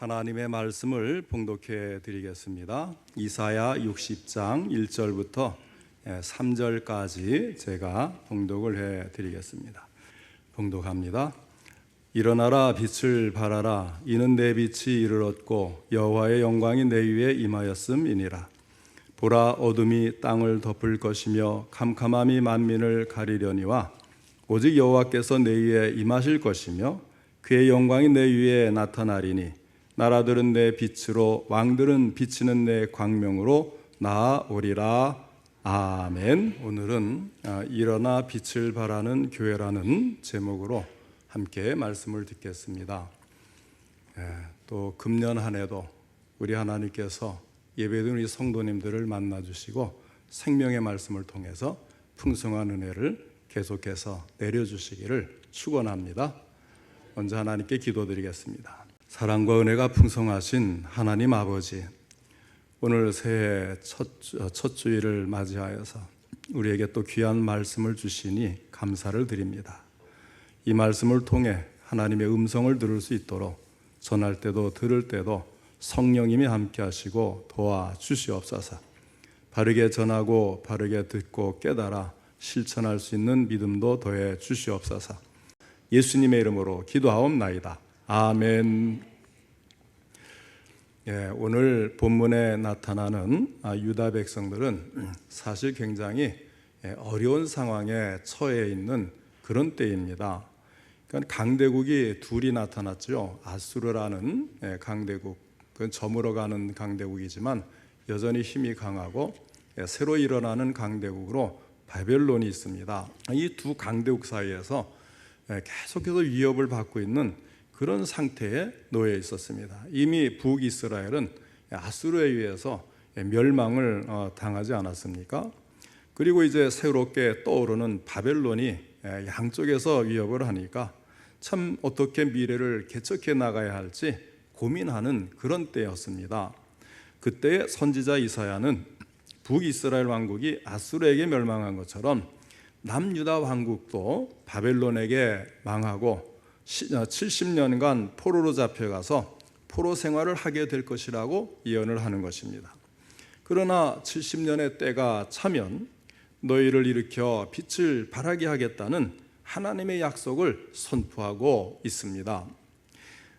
하나님의 말씀을 봉독해 드리겠습니다. 이사야 60장 1절부터 3절까지 제가 봉독을 해 드리겠습니다. 봉독합니다. 일어나라, 빛을 발하라. 이는 내 빛이 이르렀고 여호와의 영광이 내 위에 임하였음이니라. 보라, 어둠이 땅을 덮을 것이며 캄캄함이 만민을 가리려니와 오직 여호와께서 내 위에 임하실 것이며 그의 영광이 내 위에 나타나리니 나라들은 내 빛으로 왕들은 비치는 내 광명으로 나아오리라. 아멘. 오늘은 일어나 빛을 발하는 교회라는 제목으로 함께 말씀을 듣겠습니다. 또 금년 한 해도 우리 하나님께서 예배드린 우리 성도님들을 만나주시고 생명의 말씀을 통해서 풍성한 은혜를 계속해서 내려주시기를 축원합니다. 먼저 하나님께 기도드리겠습니다. 사랑과 은혜가 풍성하신 하나님 아버지, 오늘 새해 첫 주일을 맞이하여서 우리에게 또 귀한 말씀을 주시니 감사를 드립니다. 이 말씀을 통해 하나님의 음성을 들을 수 있도록 전할 때도 들을 때도 성령님이 함께 하시고 도와주시옵소서. 바르게 전하고 바르게 듣고 깨달아 실천할 수 있는 믿음도 더해 주시옵소서. 예수님의 이름으로 기도하옵나이다. 아멘. 오늘 본문에 나타나는 유다 백성들은 사실 굉장히 어려운 상황에 처해 있는 그런 때입니다. 그러니까 강대국이 둘이 나타났죠. 아수르라는 강대국, 그건 저물어가는 강대국이지만 여전히 힘이 강하고 새로 일어나는 강대국으로 바벨론이 있습니다. 이 두 강대국 사이에서 계속해서 위협을 받고 있는 그런 상태에 놓여 있었습니다. 이미 북이스라엘은 아수르에 의해서 멸망을 당하지 않았습니까? 그리고 이제 새롭게 떠오르는 바벨론이 양쪽에서 위협을 하니까 참 어떻게 미래를 개척해 나가야 할지 고민하는 그런 때였습니다. 그때 선지자 이사야는 북이스라엘 왕국이 아수르에게 멸망한 것처럼 남유다 왕국도 바벨론에게 망하고 70년간 포로로 잡혀가서 포로 생활을 하게 될 것이라고 예언을 하는 것입니다. 그러나 70년의 때가 차면 너희를 일으켜 빛을 발하게 하겠다는 하나님의 약속을 선포하고 있습니다.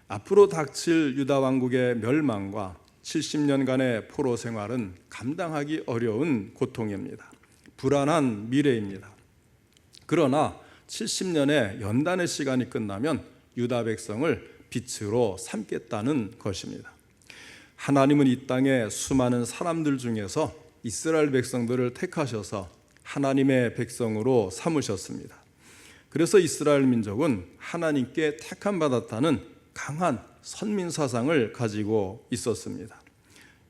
앞으로 닥칠 유다 왕국의 멸망과 70년간의 포로 생활은 감당하기 어려운 고통입니다. 불안한 미래입니다. 그러나 70년의 연단의 시간이 끝나면 유다 백성을 빛으로 삼겠다는 것입니다. 하나님은 이 땅의 수많은 사람들 중에서 이스라엘 백성들을 택하셔서 하나님의 백성으로 삼으셨습니다. 그래서 이스라엘 민족은 하나님께 택함 받았다는 강한 선민 사상을 가지고 있었습니다.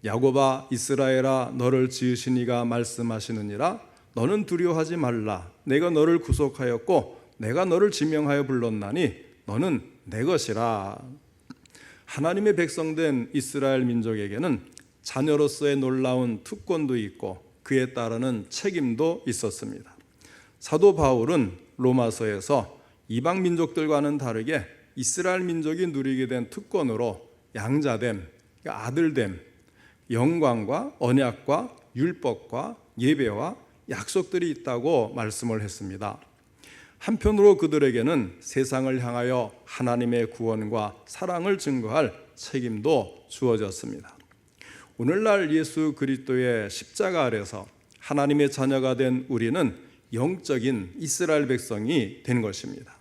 야곱아, 이스라엘아, 너를 지으신 이가 말씀하시느니라. 너는 두려워하지 말라. 내가 너를 구속하였고 내가 너를 지명하여 불렀나니 너는 내 것이라. 하나님의 백성된 이스라엘 민족에게는 자녀로서의 놀라운 특권도 있고 그에 따르는 책임도 있었습니다. 사도 바울은 로마서에서 이방 민족들과는 다르게 이스라엘 민족이 누리게 된 특권으로 양자됨, 아들됨, 영광과 언약과 율법과 예배와 약속들이 있다고 말씀을 했습니다. 한편으로 그들에게는 세상을 향하여 하나님의 구원과 사랑을 증거할 책임도 주어졌습니다. 오늘날 예수 그리스도의 십자가 아래서 하나님의 자녀가 된 우리는 영적인 이스라엘 백성이 된 것입니다.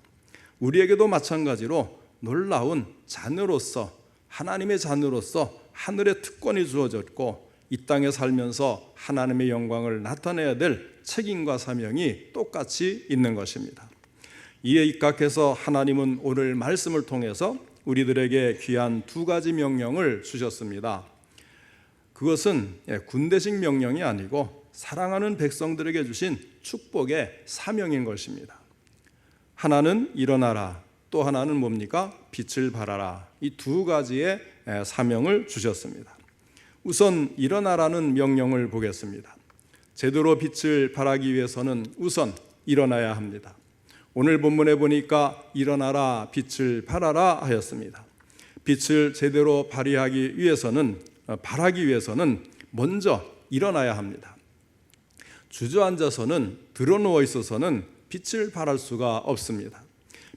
우리에게도 마찬가지로 놀라운 자녀로서, 하나님의 자녀로서 하늘의 특권이 주어졌고 이 땅에 살면서 하나님의 영광을 나타내야 될 책임과 사명이 똑같이 있는 것입니다. 이에 입각해서 하나님은 오늘 말씀을 통해서 우리들에게 귀한 두 가지 명령을 주셨습니다. 그것은 군대식 명령이 아니고 사랑하는 백성들에게 주신 축복의 사명인 것입니다. 하나는 일어나라, 또 하나는 뭡니까? 빛을 발하라. 이 두 가지의 사명을 주셨습니다. 우선 일어나라는 명령을 보겠습니다. 제대로 빛을 발하기 위해서는 우선 일어나야 합니다. 오늘 본문에 보니까 일어나라, 빛을 발하라 하였습니다. 빛을 제대로 발하기 위해서는 먼저 일어나야 합니다. 주저앉아서는, 드러누워 있어서는 빛을 발할 수가 없습니다.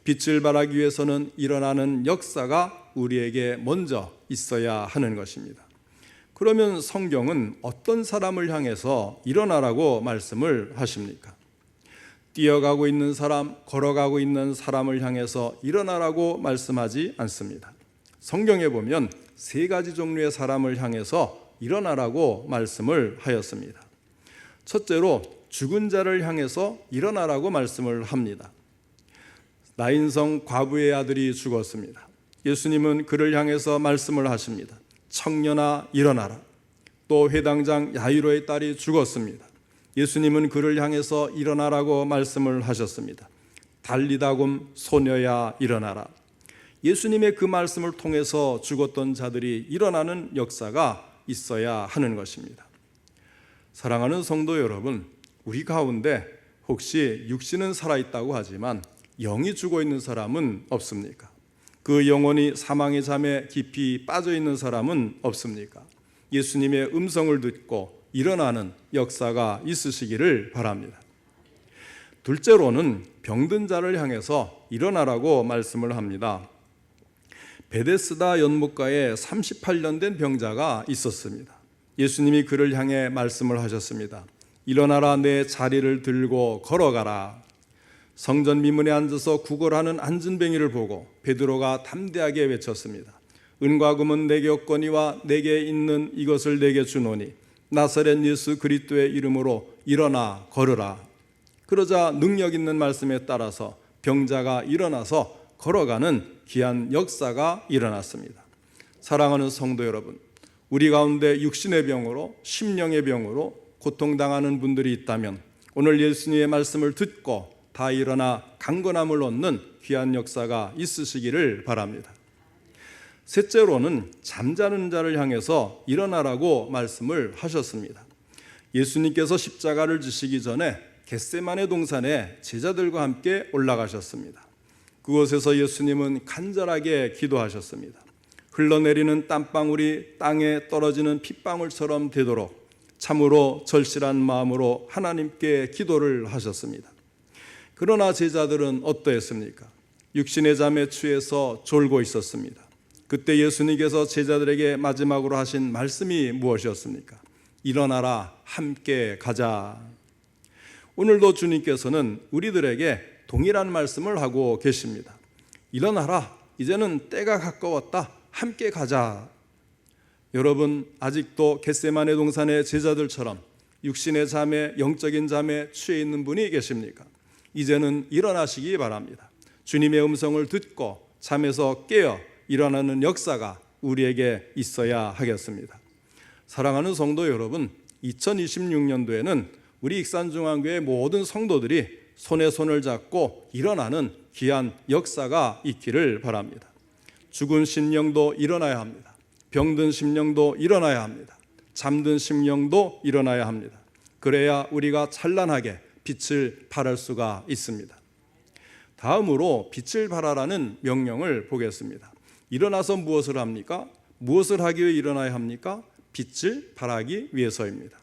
빛을 발하기 위해서는 일어나는 역사가 우리에게 먼저 있어야 하는 것입니다. 그러면 성경은 어떤 사람을 향해서 일어나라고 말씀을 하십니까? 뛰어가고 있는 사람, 걸어가고 있는 사람을 향해서 일어나라고 말씀하지 않습니다. 성경에 보면 세 가지 종류의 사람을 향해서 일어나라고 말씀을 하였습니다. 첫째로 죽은 자를 향해서 일어나라고 말씀을 합니다. 나인성 과부의 아들이 죽었습니다. 예수님은 그를 향해서 말씀을 하십니다. 청년아 일어나라. 또 회당장 야이로의 딸이 죽었습니다. 예수님은 그를 향해서 일어나라고 말씀을 하셨습니다. 달리다굼 소녀야 일어나라. 예수님의 그 말씀을 통해서 죽었던 자들이 일어나는 역사가 있어야 하는 것입니다. 사랑하는 성도 여러분, 우리 가운데 혹시 육신은 살아있다고 하지만 영이 죽어 있는 사람은 없습니까? 그 영혼이 사망의 잠에 깊이 빠져 있는 사람은 없습니까? 예수님의 음성을 듣고 일어나는 역사가 있으시기를 바랍니다. 둘째로는 병든 자를 향해서 일어나라고 말씀을 합니다. 베데스다 연못가에 38년 된 병자가 있었습니다. 예수님이 그를 향해 말씀을 하셨습니다. 일어나라, 내 자리를 들고 걸어가라. 성전 미문에 앉아서 구걸하는 안진뱅이를 보고 베드로가 담대하게 외쳤습니다. 은과 금은 내게 없거니와 내게 있는 이것을 내게 주노니 나사렛 예수 그리스도의 이름으로 일어나 걸으라. 그러자 능력 있는 말씀에 따라서 병자가 일어나서 걸어가는 귀한 역사가 일어났습니다. 사랑하는 성도 여러분, 우리 가운데 육신의 병으로, 심령의 병으로 고통당하는 분들이 있다면 오늘 예수님의 말씀을 듣고 다 일어나 강건함을 얻는 귀한 역사가 있으시기를 바랍니다. 셋째로는 잠자는 자를 향해서 일어나라고 말씀을 하셨습니다. 예수님께서 십자가를 지시기 전에 겟세마네 동산에 제자들과 함께 올라가셨습니다. 그곳에서 예수님은 간절하게 기도하셨습니다. 흘러내리는 땀방울이 땅에 떨어지는 핏방울처럼 되도록 참으로 절실한 마음으로 하나님께 기도를 하셨습니다. 그러나 제자들은 어떠했습니까? 육신의 잠에 취해서 졸고 있었습니다. 그때 예수님께서 제자들에게 마지막으로 하신 말씀이 무엇이었습니까? 일어나라, 함께 가자. 오늘도 주님께서는 우리들에게 동일한 말씀을 하고 계십니다. 일어나라, 이제는 때가 가까웠다, 함께 가자. 여러분, 아직도 겟세마네 동산의 제자들처럼 육신의 잠에, 영적인 잠에 취해 있는 분이 계십니까? 이제는 일어나시기 바랍니다. 주님의 음성을 듣고 잠에서 깨어 일어나는 역사가 우리에게 있어야 하겠습니다. 사랑하는 성도 여러분, 2026년도에는 우리 익산중앙교회 모든 성도들이 손에 손을 잡고 일어나는 귀한 역사가 있기를 바랍니다. 죽은 심령도 일어나야 합니다. 병든 심령도 일어나야 합니다. 잠든 심령도 일어나야 합니다. 그래야 우리가 찬란하게 빛을 발할 수가 있습니다. 다음으로 빛을 발하라는 명령을 보겠습니다. 일어나서 무엇을 합니까? 무엇을 하기 위해 일어나야 합니까? 빛을 발하기 위해서입니다.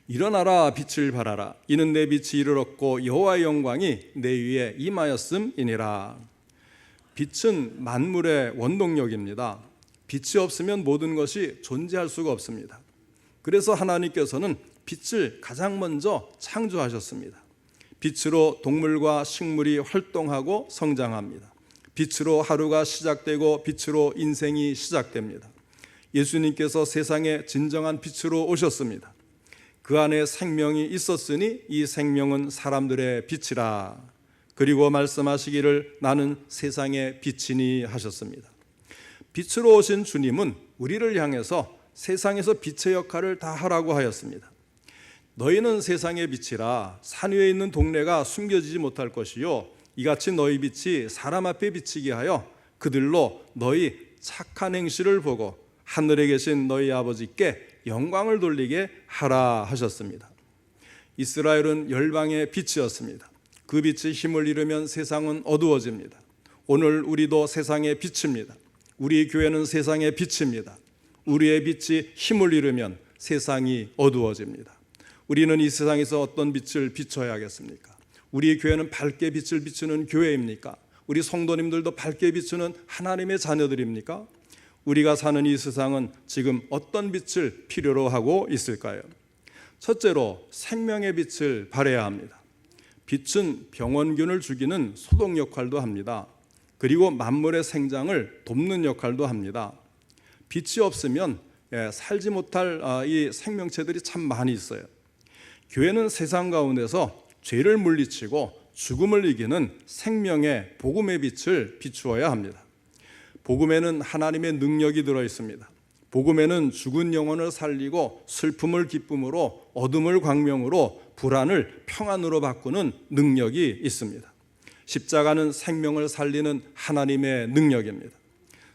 일어나라, 빛을 발하라. 이는 내 빛이 이를 얻고 여호와의 영광이 내 위에 임하였음이니라. 빛은 만물의 원동력입니다. 빛이 없으면 모든 것이 존재할 수가 없습니다. 그래서 하나님께서는 빛을 가장 먼저 창조하셨습니다. 빛으로 동물과 식물이 활동하고 성장합니다. 빛으로 하루가 시작되고 빛으로 인생이 시작됩니다. 예수님께서 세상에 진정한 빛으로 오셨습니다. 그 안에 생명이 있었으니 이 생명은 사람들의 빛이라. 그리고 말씀하시기를 나는 세상의 빛이니 하셨습니다. 빛으로 오신 주님은 우리를 향해서 세상에서 빛의 역할을 다 하라고 하였습니다. 너희는 세상의 빛이라. 산 위에 있는 동네가 숨겨지지 못할 것이요 이같이 너희 빛이 사람 앞에 비치게 하여 그들로 너희 착한 행실을 보고 하늘에 계신 너희 아버지께 영광을 돌리게 하라 하셨습니다. 이스라엘은 열방의 빛이었습니다. 그 빛이 힘을 잃으면 세상은 어두워집니다. 오늘 우리도 세상의 빛입니다. 우리 교회는 세상의 빛입니다. 우리의 빛이 힘을 잃으면 세상이 어두워집니다. 우리는 이 세상에서 어떤 빛을 비춰야겠습니까? 우리 교회는 밝게 빛을 비추는 교회입니까? 우리 성도님들도 밝게 비추는 하나님의 자녀들입니까? 우리가 사는 이 세상은 지금 어떤 빛을 필요로 하고 있을까요? 첫째로 생명의 빛을 발해야 합니다. 빛은 병원균을 죽이는 소독 역할도 합니다. 그리고 만물의 생장을 돕는 역할도 합니다. 빛이 없으면 살지 못할 이 생명체들이 참 많이 있어요. 교회는 세상 가운데서 죄를 물리치고 죽음을 이기는 생명의 복음의 빛을 비추어야 합니다. 복음에는 하나님의 능력이 들어 있습니다. 복음에는 죽은 영혼을 살리고 슬픔을 기쁨으로, 어둠을 광명으로, 불안을 평안으로 바꾸는 능력이 있습니다. 십자가는 생명을 살리는 하나님의 능력입니다.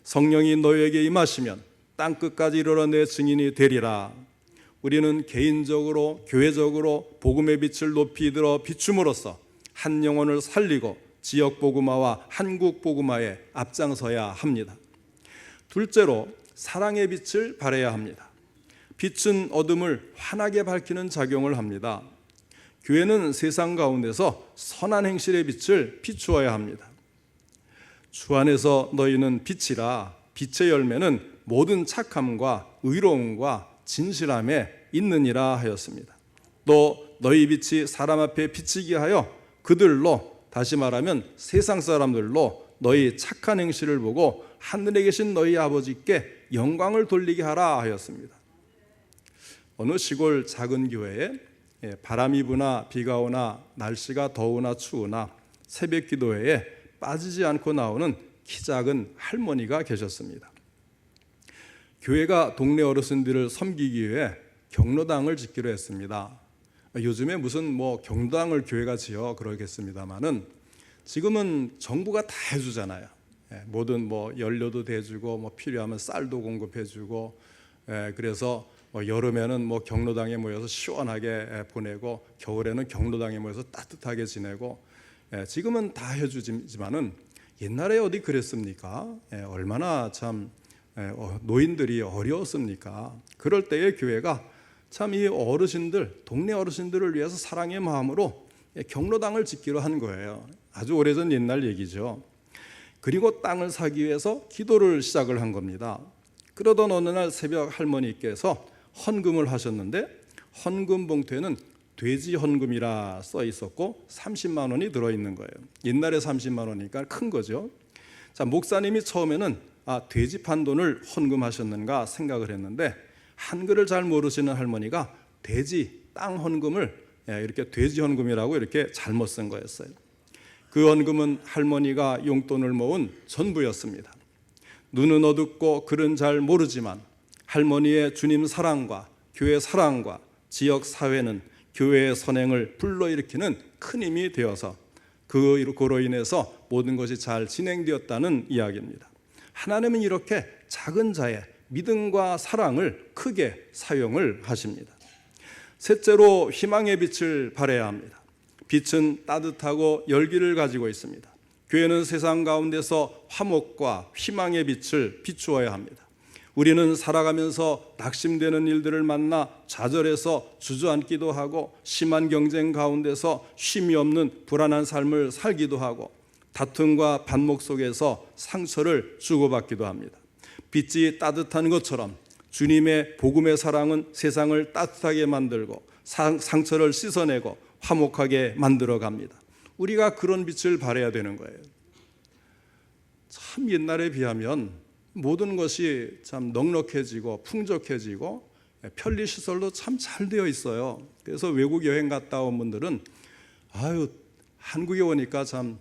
성령이 너희에게 임하시면 땅끝까지 이르러 내 증인이 되리라. 우리는 개인적으로, 교회적으로 복음의 빛을 높이 들어 비춤으로써 한 영혼을 살리고 지역 복음화와 한국 복음화에 앞장서야 합니다. 둘째로 사랑의 빛을 발해야 합니다. 빛은 어둠을 환하게 밝히는 작용을 합니다. 교회는 세상 가운데서 선한 행실의 빛을 비추어야 합니다. 주 안에서 너희는 빛이라. 빛의 열매는 모든 착함과 의로움과 진실함에 있느니라 하였습니다. 또 너희 빛이 사람 앞에 비치게 하여 그들로, 다시 말하면 세상 사람들로 너희 착한 행실을 보고 하늘에 계신 너희 아버지께 영광을 돌리게 하라 하였습니다. 어느 시골 작은 교회에 바람이 부나 비가 오나 날씨가 더우나 추우나 새벽 기도회에 빠지지 않고 나오는 키 작은 할머니가 계셨습니다. 교회가 동네 어르신들을 섬기기 위해 경로당을 짓기로 했습니다. 요즘에 무슨 경로당을 교회가 지어 그러겠습니다만은 지금은 정부가 다 해주잖아요. 모든 연료도 대주고 필요하면 쌀도 공급해주고, 그래서 여름에는 경로당에 모여서 시원하게 보내고 겨울에는 경로당에 모여서 따뜻하게 지내고, 지금은 다 해주지만은 옛날에 어디 그랬습니까? 얼마나 참 노인들이 어려웠습니까? 그럴 때의 교회가 참 이 어르신들, 동네 어르신들을 위해서 사랑의 마음으로 경로당을 짓기로 한 거예요. 아주 오래전 옛날 얘기죠. 그리고 땅을 사기 위해서 기도를 시작을 한 겁니다. 그러던 어느 날 새벽 할머니께서 헌금을 하셨는데 헌금 봉투에는 돼지 헌금이라 써 있었고 30만 원이 들어있는 거예요. 옛날에 30만 원이니까 큰 거죠. 자, 목사님이 처음에는 돼지 판 돈을 헌금하셨는가 생각을 했는데 한글을 잘 모르시는 할머니가 돼지 땅 헌금을 이렇게 돼지 헌금이라고 이렇게 잘못 쓴 거였어요. 그 헌금은 할머니가 용돈을 모은 전부였습니다. 눈은 어둡고 글은 잘 모르지만 할머니의 주님 사랑과 교회 사랑과 지역 사회는 교회의 선행을 불러일으키는 큰 힘이 되어서 그로 인해서 모든 것이 잘 진행되었다는 이야기입니다. 하나님은 이렇게 작은 자의 믿음과 사랑을 크게 사용을 하십니다. 셋째로 희망의 빛을 발해야 합니다. 빛은 따뜻하고 열기를 가지고 있습니다. 교회는 세상 가운데서 화목과 희망의 빛을 비추어야 합니다. 우리는 살아가면서 낙심되는 일들을 만나 좌절해서 주저앉기도 하고 심한 경쟁 가운데서 쉼이 없는 불안한 삶을 살기도 하고 다툼과 반목 속에서 상처를 주고받기도 합니다. 빛이 따뜻한 것처럼 주님의 복음의 사랑은 세상을 따뜻하게 만들고 상처를 씻어내고 화목하게 만들어 갑니다. 우리가 그런 빛을 발해야 되는 거예요. 참 옛날에 비하면 모든 것이 참 넉넉해지고 풍족해지고 편리시설도 참 잘 되어 있어요. 그래서 외국 여행 갔다 온 분들은 한국에 오니까 참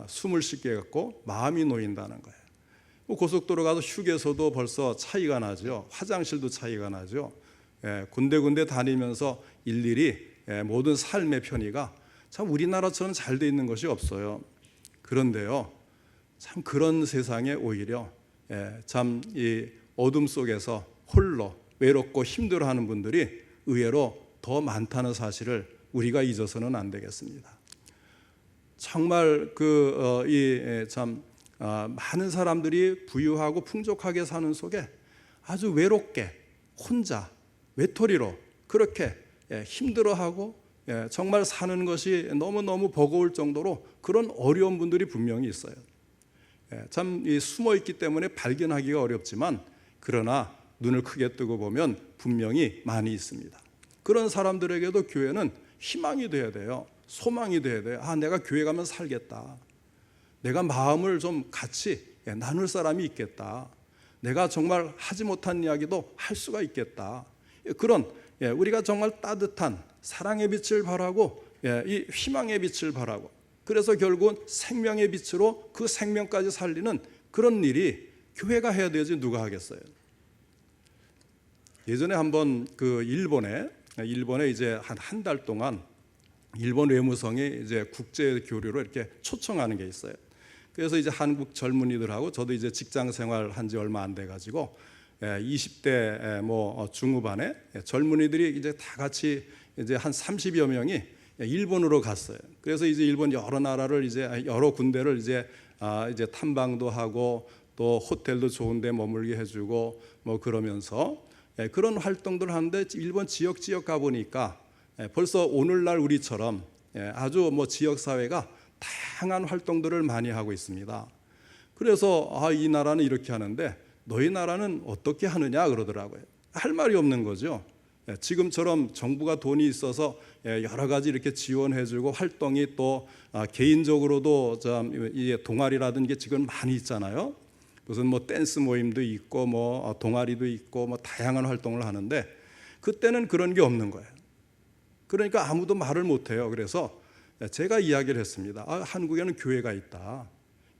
숨을 쉽게 갖고 마음이 놓인다는 거예요. 고속도로 가서 휴게소도 벌써 차이가 나죠. 화장실도 차이가 나죠. 군데군데 다니면서 일일이 모든 삶의 편의가 참 우리나라처럼 잘 돼 있는 것이 없어요. 그런데요, 참 그런 세상에 오히려 참 이 어둠 속에서 홀로 외롭고 힘들어하는 분들이 의외로 더 많다는 사실을 우리가 잊어서는 안 되겠습니다. 정말 참 많은 사람들이 부유하고 풍족하게 사는 속에 아주 외롭게 혼자 외톨이로 그렇게 힘들어하고 정말 사는 것이 너무너무 버거울 정도로 그런 어려운 분들이 분명히 있어요. 참 숨어 있기 때문에 발견하기가 어렵지만 그러나 눈을 크게 뜨고 보면 분명히 많이 있습니다. 그런 사람들에게도 교회는 희망이 돼야 돼요. 소망이 돼야 돼요. 내가 교회 가면 살겠다. 내가 마음을 좀 같이 나눌 사람이 있겠다. 내가 정말 하지 못한 이야기도 할 수가 있겠다. 그런 우리가 정말 따뜻한 사랑의 빛을 바라고 이 희망의 빛을 바라고 그래서 결국은 생명의 빛으로 그 생명까지 살리는 그런 일이 교회가 해야 되지 누가 하겠어요? 예전에 한번 그 일본에 이제 한 달 동안 일본 외무성이 이제 국제 교류로 이렇게 초청하는 게 있어요. 그래서 이제 한국 젊은이들하고 저도 이제 직장 생활 한 지 얼마 안 돼 가지고 20대 뭐 중후반에 젊은이들이 이제 다 같이 이제 한 30여 명이 일본으로 갔어요. 그래서 이제 일본 여러 나라를 이제 여러 군데를 이제 탐방도 하고 또 호텔도 좋은데 머물게 해주고 뭐 그러면서 그런 활동들 하는데 일본 지역 가 보니까 벌써 오늘날 우리처럼 아주 뭐 지역 사회가 다양한 활동들을 많이 하고 있습니다. 그래서 이 나라는 이렇게 하는데 너희 나라는 어떻게 하느냐 그러더라고요. 할 말이 없는 거죠. 지금처럼 정부가 돈이 있어서 여러 가지 이렇게 지원해주고 활동이 또 개인적으로도 동아리라든지 지금 많이 있잖아요. 무슨 뭐 댄스 모임도 있고 뭐 동아리도 있고 뭐 다양한 활동을 하는데 그때는 그런 게 없는 거예요. 그러니까 아무도 말을 못해요. 그래서 제가 이야기를 했습니다. 한국에는 교회가 있다.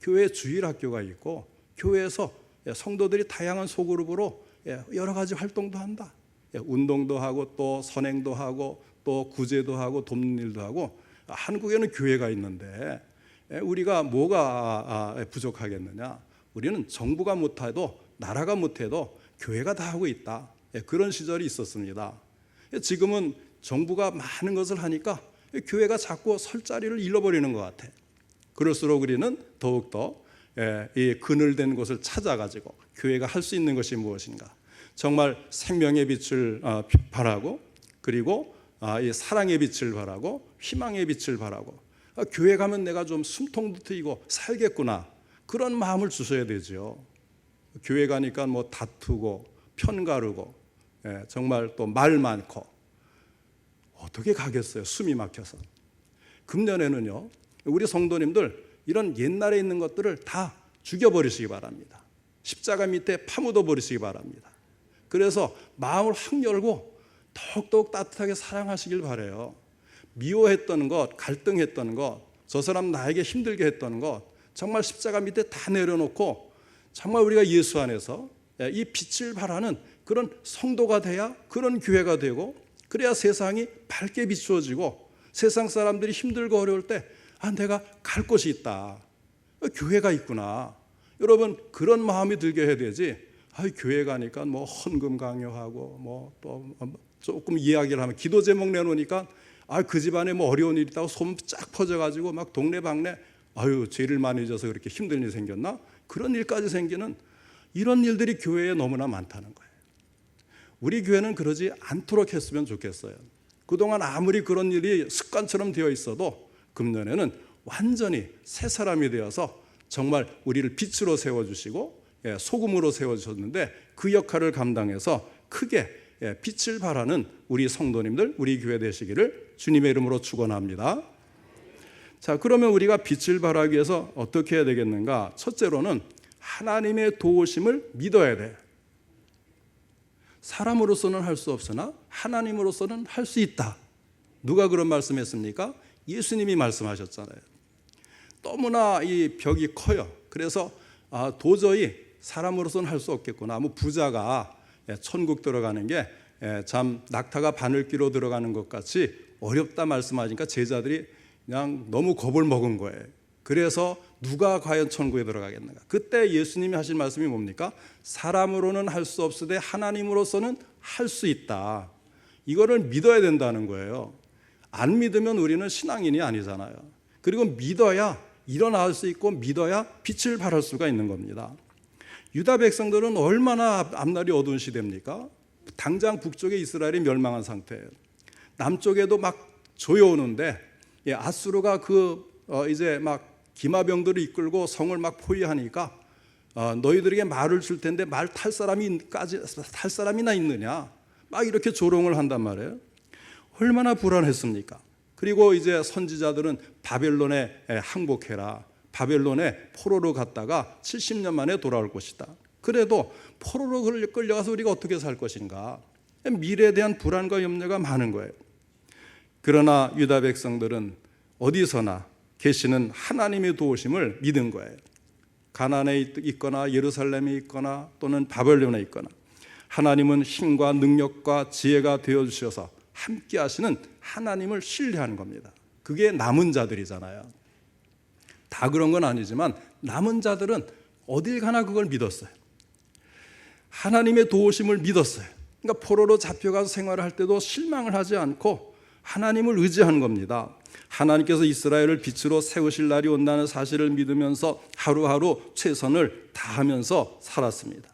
교회 주일학교가 있고 교회에서 성도들이 다양한 소그룹으로 여러 가지 활동도 한다. 운동도 하고 또 선행도 하고 또 구제도 하고 돕는 일도 하고 한국에는 교회가 있는데 우리가 뭐가 부족하겠느냐? 우리는 정부가 못해도 나라가 못해도 교회가 다 하고 있다. 그런 시절이 있었습니다. 지금은 정부가 많은 것을 하니까 교회가 자꾸 설 자리를 잃어버리는 것 같아. 그럴수록 우리는 더욱더 이 그늘된 곳을 찾아가지고 교회가 할 수 있는 것이 무엇인가? 정말 생명의 빛을 바라고 그리고 이 사랑의 빛을 바라고 희망의 빛을 바라고 교회 가면 내가 좀 숨통도 트이고 살겠구나 그런 마음을 주셔야 되죠. 교회 가니까 뭐 다투고 편가르고 정말 또 말 많고 어떻게 가겠어요? 숨이 막혀서. 금년에는요 우리 성도님들 이런 옛날에 있는 것들을 다 죽여버리시기 바랍니다. 십자가 밑에 파묻어 버리시기 바랍니다. 그래서 마음을 확 열고 더욱더욱 따뜻하게 사랑하시길 바라요. 미워했던 것, 갈등했던 것, 저 사람 나에게 힘들게 했던 것 정말 십자가 밑에 다 내려놓고 정말 우리가 예수 안에서 이 빛을 발하는 그런 성도가 돼야 그런 교회가 되고 그래야 세상이 밝게 비추어지고 세상 사람들이 힘들고 어려울 때 내가 갈 곳이 있다. 교회가 있구나. 여러분 그런 마음이 들게 해야 되지. 교회 가니까 뭐 헌금 강요하고 뭐 또 조금 이야기를 하면 기도 제목 내놓으니까 그 집안에 뭐 어려운 일이 있다고 소문 쫙 퍼져가지고 막 동네방네 죄를 많이 져서 그렇게 힘든 일이 생겼나? 그런 일까지 생기는 이런 일들이 교회에 너무나 많다는 거예요. 우리 교회는 그러지 않도록 했으면 좋겠어요. 그동안 아무리 그런 일이 습관처럼 되어 있어도 금년에는 완전히 새 사람이 되어서 정말 우리를 빛으로 세워주시고 소금으로 세워주셨는데 그 역할을 감당해서 크게 빛을 발하는 우리 성도님들, 우리 교회 되시기를 주님의 이름으로 축원합니다. 자, 그러면 우리가 빛을 발하기 위해서 어떻게 해야 되겠는가? 첫째로는 하나님의 도우심을 믿어야 돼. 사람으로서는 할 수 없으나 하나님으로서는 할 수 있다. 누가 그런 말씀했습니까? 예수님이 말씀하셨잖아요. 너무나 이 벽이 커요. 그래서 도저히 사람으로서는 할 수 없겠구나. 뭐 부자가 천국 들어가는 게 참 낙타가 바늘귀로 들어가는 것 같이 어렵다 말씀하니까 제자들이 그냥 너무 겁을 먹은 거예요. 그래서 누가 과연 천국에 들어가겠는가? 그때 예수님이 하신 말씀이 뭡니까? 사람으로는 할 수 없으되 하나님으로서는 할 수 있다. 이거를 믿어야 된다는 거예요. 안 믿으면 우리는 신앙인이 아니잖아요. 그리고 믿어야 일어날 수 있고 믿어야 빛을 발할 수가 있는 겁니다. 유다 백성들은 얼마나 앞날이 어두운 시대입니까? 당장 북쪽에 이스라엘이 멸망한 상태예요. 남쪽에도 막 조여오는데 아수르가 이제 막 기마병들을 이끌고 성을 막 포위하니까 너희들에게 말을 줄 텐데 말 탈 사람이나 있느냐? 막 이렇게 조롱을 한단 말이에요. 얼마나 불안했습니까? 그리고 이제 선지자들은 바벨론에 항복해라. 바벨론에 포로로 갔다가 70년 만에 돌아올 것이다. 그래도 포로로 끌려가서 우리가 어떻게 살 것인가? 미래에 대한 불안과 염려가 많은 거예요. 그러나 유다 백성들은 어디서나 계시는 하나님의 도우심을 믿은 거예요. 가나안에 있거나 예루살렘에 있거나 또는 바벨론에 있거나 하나님은 힘과 능력과 지혜가 되어주셔서 함께 하시는 하나님을 신뢰하는 겁니다. 그게 남은 자들이잖아요. 다 그런 건 아니지만 남은 자들은 어딜 가나 그걸 믿었어요. 하나님의 도우심을 믿었어요. 그러니까 포로로 잡혀가서 생활을 할 때도 실망을 하지 않고 하나님을 의지하는 겁니다. 하나님께서 이스라엘을 빛으로 세우실 날이 온다는 사실을 믿으면서 하루하루 최선을 다하면서 살았습니다.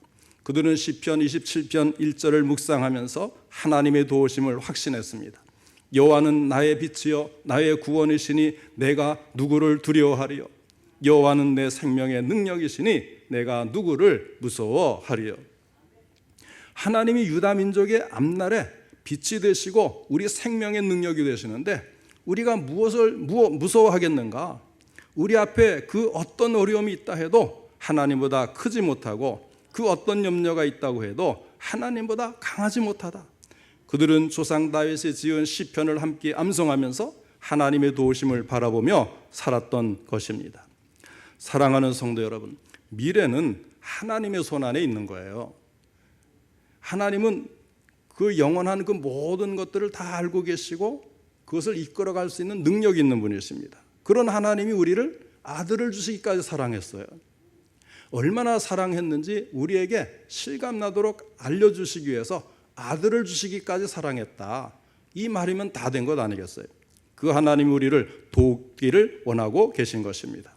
그들은 시편 27편 1절을 묵상하면서 하나님의 도우심을 확신했습니다. 여호와는 나의 빛이요 나의 구원이시니 내가 누구를 두려워하리요. 여호와는 내 생명의 능력이시니 내가 누구를 무서워하리요. 하나님이 유다 민족의 앞날에 빛이 되시고 우리 생명의 능력이 되시는데 우리가 무엇을 무서워하겠는가? 우리 앞에 그 어떤 어려움이 있다 해도 하나님보다 크지 못하고 그 어떤 염려가 있다고 해도 하나님보다 강하지 못하다. 그들은 조상 다윗이 지은 시편을 함께 암송하면서 하나님의 도우심을 바라보며 살았던 것입니다. 사랑하는 성도 여러분, 미래는 하나님의 손 안에 있는 거예요. 하나님은 그 영원한 그 모든 것들을 다 알고 계시고 그것을 이끌어갈 수 있는 능력이 있는 분이십니다. 그런 하나님이 우리를 아들을 주시기까지 사랑했어요. 얼마나 사랑했는지 우리에게 실감나도록 알려주시기 위해서 아들을 주시기까지 사랑했다. 이 말이면 다 된 것 아니겠어요? 그 하나님이 우리를 돕기를 원하고 계신 것입니다.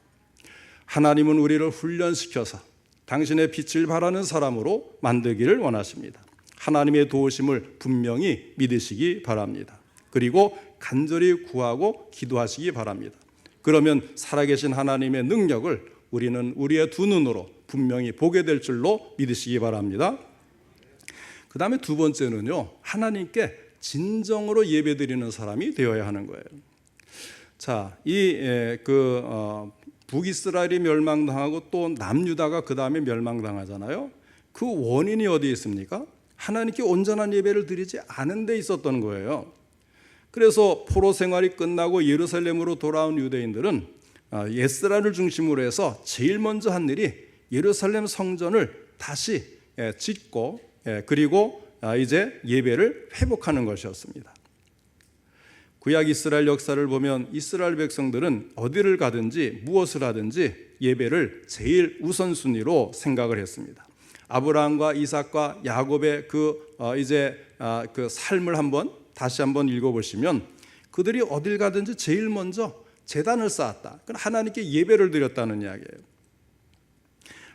하나님은 우리를 훈련시켜서 당신의 빛을 발하는 사람으로 만들기를 원하십니다. 하나님의 도우심을 분명히 믿으시기 바랍니다. 그리고 간절히 구하고 기도하시기 바랍니다. 그러면 살아계신 하나님의 능력을 우리는 우리의 두 눈으로 분명히 보게 될 줄로 믿으시기 바랍니다. 그 다음에 두 번째는요, 하나님께 진정으로 예배드리는 사람이 되어야 하는 거예요. 자, 북이스라엘이 멸망당하고 또 남유다가 그 다음에 멸망당하잖아요. 그 원인이 어디에 있습니까? 하나님께 온전한 예배를 드리지 않은 데 있었던 거예요. 그래서 포로 생활이 끝나고 예루살렘으로 돌아온 유대인들은 에스라를 중심으로 해서 제일 먼저 한 일이 예루살렘 성전을 다시 짓고 그리고 이제 예배를 회복하는 것이었습니다. 구약 이스라엘 역사를 보면 이스라엘 백성들은 어디를 가든지 무엇을 하든지 예배를 제일 우선순위로 생각을 했습니다. 아브라함과 이삭과 야곱의 그 삶을 다시 한번 읽어보시면 그들이 어딜 가든지 제일 먼저 제단을 쌓았다. 그건 하나님께 예배를 드렸다는 이야기예요.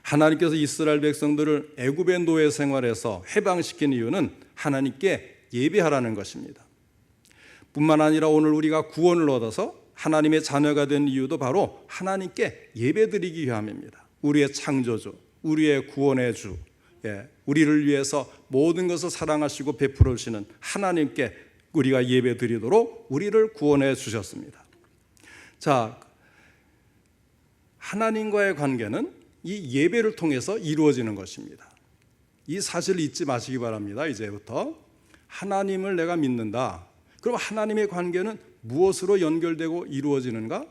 하나님께서 이스라엘 백성들을 애굽의 노예 생활에서 해방시킨 이유는 하나님께 예배하라는 것입니다. 뿐만 아니라 오늘 우리가 구원을 얻어서 하나님의 자녀가 된 이유도 바로 하나님께 예배드리기 위함입니다. 우리의 창조주, 우리의 구원의 주, 우리를 위해서 모든 것을 사랑하시고 베풀어 주시는 하나님께 우리가 예배드리도록 우리를 구원해 주셨습니다. 자, 하나님과의 관계는 이 예배를 통해서 이루어지는 것입니다. 이 사실을 잊지 마시기 바랍니다. 이제부터 하나님을 내가 믿는다. 그럼 하나님의 관계는 무엇으로 연결되고 이루어지는가?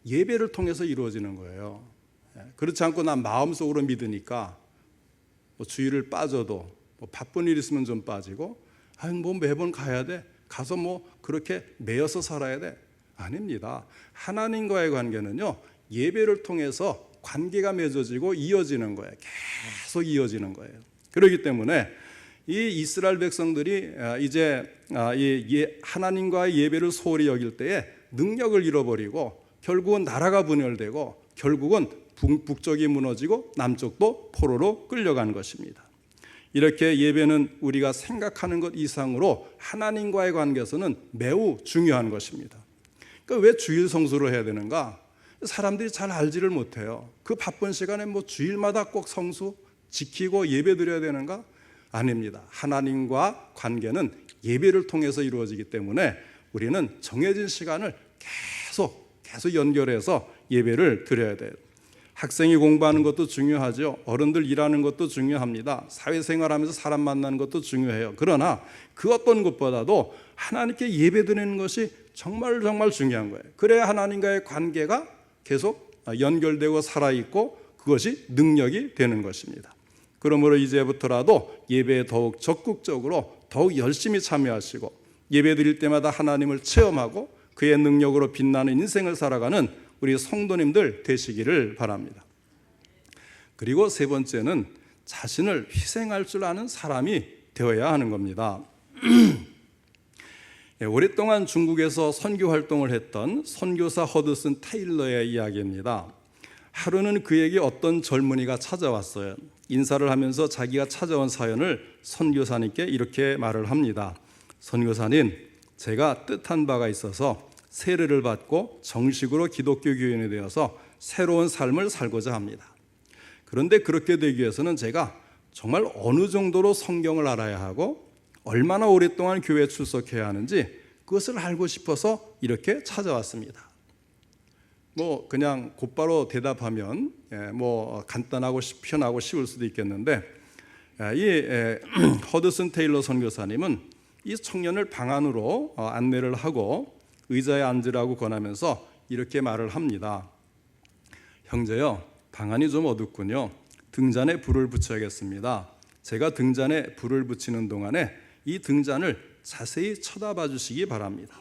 예배를 통해서 이루어지는 거예요. 그렇지 않고 난 마음속으로 믿으니까 주일을 빠져도 바쁜 일 있으면 좀 빠지고 매번 가야 돼. 가서 그렇게 매여서 살아야 돼. 아닙니다. 하나님과의 관계는요, 예배를 통해서 관계가 맺어지고 이어지는 거예요. 계속 이어지는 거예요. 그렇기 때문에 이 이스라엘 백성들이 이제 하나님과의 예배를 소홀히 여길 때에 능력을 잃어버리고 결국은 나라가 분열되고 결국은 북쪽이 무너지고 남쪽도 포로로 끌려간 것입니다. 이렇게 예배는 우리가 생각하는 것 이상으로 하나님과의 관계에서는 매우 중요한 것입니다. 그러니까 왜 주일 성수를 해야 되는가? 사람들이 잘 알지를 못해요. 그 바쁜 시간에 주일마다 꼭 성수 지키고 예배 드려야 되는가? 아닙니다. 하나님과 관계는 예배를 통해서 이루어지기 때문에 우리는 정해진 시간을 계속 연결해서 예배를 드려야 돼요. 학생이 공부하는 것도 중요하죠. 어른들 일하는 것도 중요합니다. 사회생활하면서 사람 만나는 것도 중요해요. 그러나 그 어떤 것보다도 하나님께 예배 드리는 것이 정말 중요한 거예요. 그래야 하나님과의 관계가 계속 연결되고 살아있고 그것이 능력이 되는 것입니다. 그러므로 이제부터라도 예배에 더욱 적극적으로 더욱 열심히 참여하시고 예배 드릴 때마다 하나님을 체험하고 그의 능력으로 빛나는 인생을 살아가는 우리 성도님들 되시기를 바랍니다. 그리고 세 번째는 자신을 희생할 줄 아는 사람이 되어야 하는 겁니다. 오랫동안 중국에서 선교 활동을 했던 선교사 허드슨 테일러의 이야기입니다. 하루는 그에게 어떤 젊은이가 찾아왔어요. 인사를 하면서 자기가 찾아온 사연을 선교사님께 이렇게 말을 합니다. 선교사님, 제가 뜻한 바가 있어서 세례를 받고 정식으로 기독교 교인이 되어서 새로운 삶을 살고자 합니다. 그런데 그렇게 되기 위해서는 제가 정말 어느 정도로 성경을 알아야 하고 얼마나 오랫동안 교회에 출석해야 하는지 그것을 알고 싶어서 이렇게 찾아왔습니다. 그냥 곧바로 대답하면 간단하고 편하고 쉬울 수도 있겠는데 이 허드슨 테일러 선교사님은 이 청년을 방 안으로 안내를 하고 의자에 앉으라고 권하면서 이렇게 말을 합니다. 형제요, 방안이 좀 어둡군요. 등잔에 불을 붙여야겠습니다. 제가 등잔에 불을 붙이는 동안에 이 등잔을 자세히 쳐다봐 주시기 바랍니다.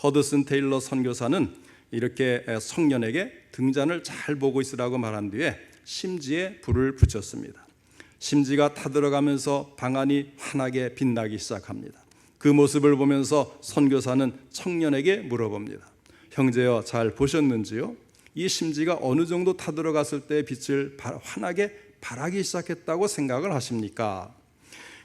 허드슨 테일러 선교사는 이렇게 청년에게 등잔을 잘 보고 있으라고 말한 뒤에 심지에 불을 붙였습니다. 심지가 타들어가면서 방안이 환하게 빛나기 시작합니다. 그 모습을 보면서 선교사는 청년에게 물어봅니다. 형제여, 잘 보셨는지요? 이 심지가 어느 정도 타들어갔을 때 빛을 환하게 발하기 시작했다고 생각을 하십니까?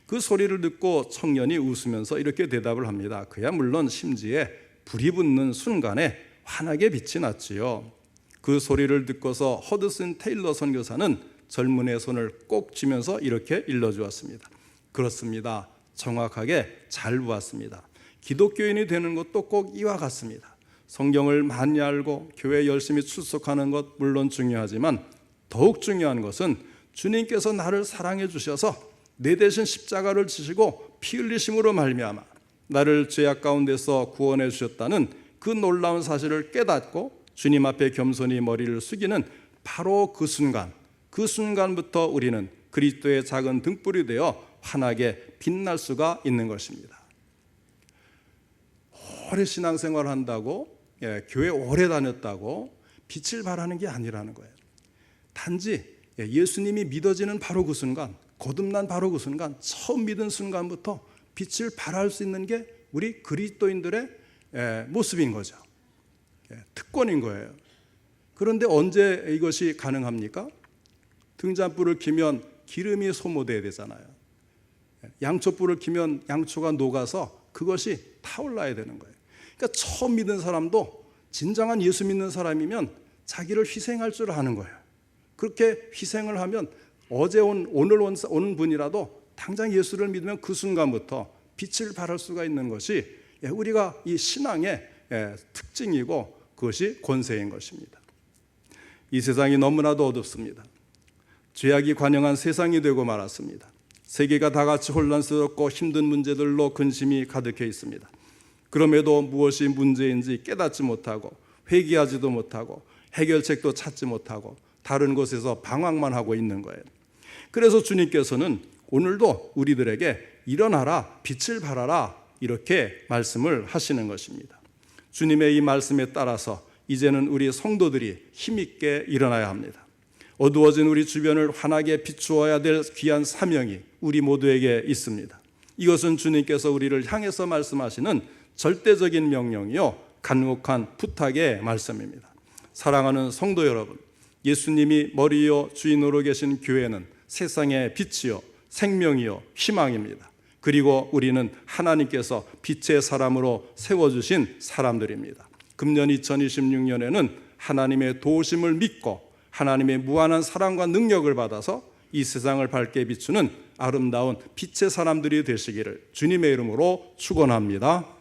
그 소리를 듣고 청년이 웃으면서 이렇게 대답을 합니다. 그야 물론 심지에 불이 붙는 순간에 환하게 빛이 났지요. 그 소리를 듣고서 허드슨 테일러 선교사는 젊은이의 손을 꼭 쥐면서 이렇게 일러주었습니다. 그렇습니다. 정확하게 잘 보았습니다. 기독교인이 되는 것도 꼭 이와 같습니다. 성경을 많이 알고 교회에 열심히 출석하는 것 물론 중요하지만 더욱 중요한 것은 주님께서 나를 사랑해 주셔서 내 대신 십자가를 지시고 피 흘리심으로 말미암아 나를 죄악 가운데서 구원해 주셨다는 그 놀라운 사실을 깨닫고 주님 앞에 겸손히 머리를 숙이는 바로 그 순간부터 우리는 그리스도의 작은 등불이 되어 환하게 빛날 수가 있는 것입니다. 오래 신앙생활을 한다고 교회 오래 다녔다고 빛을 발하는 게 아니라는 거예요. 단지 예수님이 믿어지는 바로 그 순간, 거듭난 바로 그 순간, 처음 믿은 순간부터 빛을 발할 수 있는 게 우리 그리스도인들의 모습인 거죠. 특권인 거예요. 그런데 언제 이것이 가능합니까? 등잔불을 켜면 기름이 소모돼야 되잖아요. 양초불을 켜면 양초가 녹아서 그것이 타올라야 되는 거예요. 그러니까 처음 믿은 사람도 진정한 예수 믿는 사람이면 자기를 희생할 줄 아는 거예요. 그렇게 희생을 하면 오늘 온 분이라도 당장 예수를 믿으면 그 순간부터 빛을 발할 수가 있는 것이 우리가 이 신앙의 특징이고 그것이 권세인 것입니다. 이 세상이 너무나도 어둡습니다. 죄악이 관영한 세상이 되고 말았습니다. 세계가 다 같이 혼란스럽고 힘든 문제들로 근심이 가득해 있습니다. 그럼에도 무엇이 문제인지 깨닫지 못하고 회개하지도 못하고 해결책도 찾지 못하고 다른 곳에서 방황만 하고 있는 거예요. 그래서 주님께서는 오늘도 우리들에게 일어나라, 빛을 발하라 이렇게 말씀을 하시는 것입니다. 주님의 이 말씀에 따라서 이제는 우리 성도들이 힘있게 일어나야 합니다. 어두워진 우리 주변을 환하게 비추어야 될 귀한 사명이 우리 모두에게 있습니다. 이것은 주님께서 우리를 향해서 말씀하시는 절대적인 명령이요 간곡한 부탁의 말씀입니다. 사랑하는 성도 여러분, 예수님이 머리요 주인으로 계신 교회는 세상의 빛이요 생명이요 희망입니다. 그리고 우리는 하나님께서 빛의 사람으로 세워주신 사람들입니다. 금년 2026년에는 하나님의 도우심을 믿고 하나님의 무한한 사랑과 능력을 받아서 이 세상을 밝게 비추는 아름다운 빛의 사람들이 되시기를 주님의 이름으로 축원합니다.